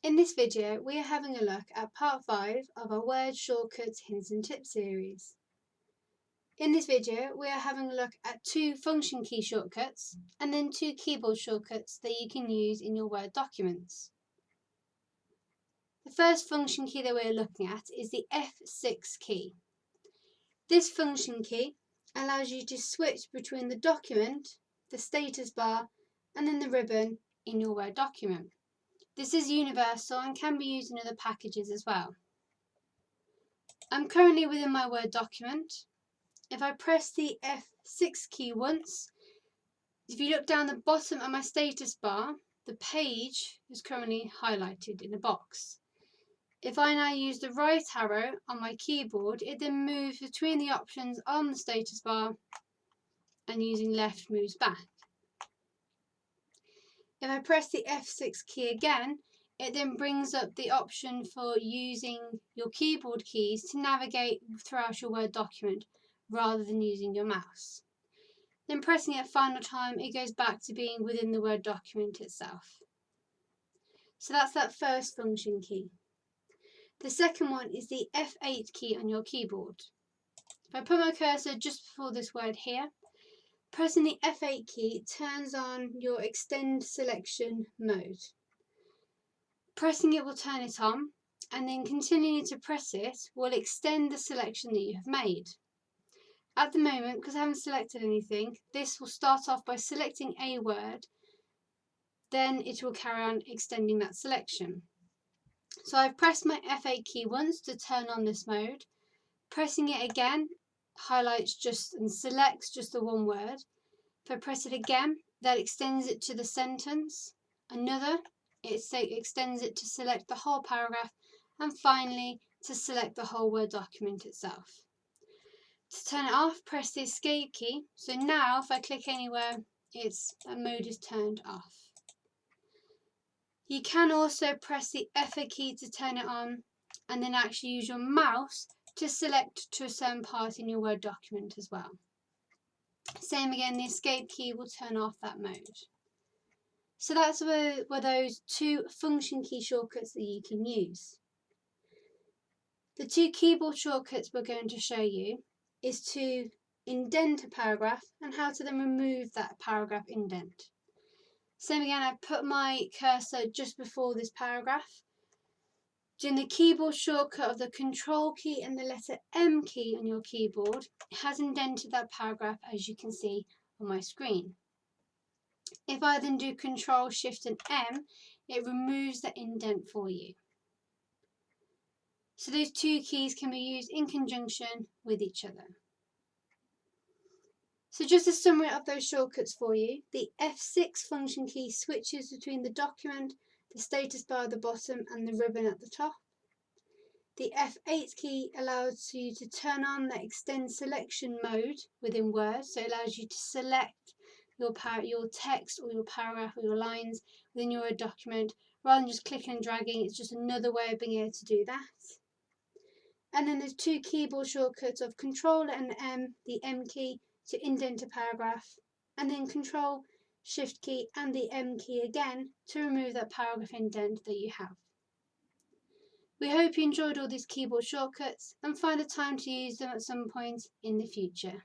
In this video, we are having a look at part 5 of our Word Shortcuts Hints and Tips series. In this video, we are having a look at 2 function key shortcuts and then 2 keyboard shortcuts that you can use in your Word documents. The first function key that we're looking at is the F6 key. This function key allows you to switch between the document, the status bar, and then the ribbon in your Word document. This is universal and can be used in other packages as well. I'm currently within my Word document. If I press the F6 key once, if you look down the bottom of my status bar, the page is currently highlighted in a box. If I now use the right arrow on my keyboard, it then moves between the options on the status bar, and using left moves back. If I press the F6 key again, it then brings up the option for using your keyboard keys to navigate throughout your Word document rather than using your mouse. Then pressing it a final time, it goes back to being within the Word document itself. So that's that first function key. The second one is the F8 key on your keyboard. If I put my cursor just before this word here, pressing the F8 key turns on your extend selection mode. Pressing it will turn it on, and then continuing to press it will extend the selection that you have made. At the moment, because I haven't selected anything, this will start off by selecting a word, then it will carry on extending that selection. So I've pressed my F8 key once to turn on this mode. Pressing it again highlights just and selects just the one word. If I press it again, that extends it to the sentence. Another, it extends it to select the whole paragraph, and finally to select the whole Word document itself. To turn it off, press the escape key. So now if I click anywhere, that mode is turned off. You can also press the F8 key to turn it on, and then actually use your mouse to select to a certain part in your Word document as well. Same again, the escape key will turn off that mode. So that's were those 2 function key shortcuts that you can use. The 2 keyboard shortcuts we're going to show you is to indent a paragraph and how to then remove that paragraph indent. Same again, I put my cursor just before this paragraph. Doing the keyboard shortcut of the Ctrl key and the letter M key on your keyboard, it has indented that paragraph, as you can see on my screen. If I then do Ctrl+Shift+M, it removes the indent for you. So those 2 keys can be used in conjunction with each other. So just a summary of those shortcuts for you. The F6 function key switches between the document, the status bar at the bottom, and the ribbon at the top. The F8 key allows you to turn on the extend selection mode within Word, so it allows you to select your text or your paragraph or your lines within your Word document rather than just clicking and dragging. It's just another way of being able to do that. And then there's 2 keyboard shortcuts of Ctrl and M, the M key, to indent a paragraph, and then Ctrl+Shift key and the M key again to remove that paragraph indent that you have. We hope you enjoyed all these keyboard shortcuts and find a time to use them at some point in the future.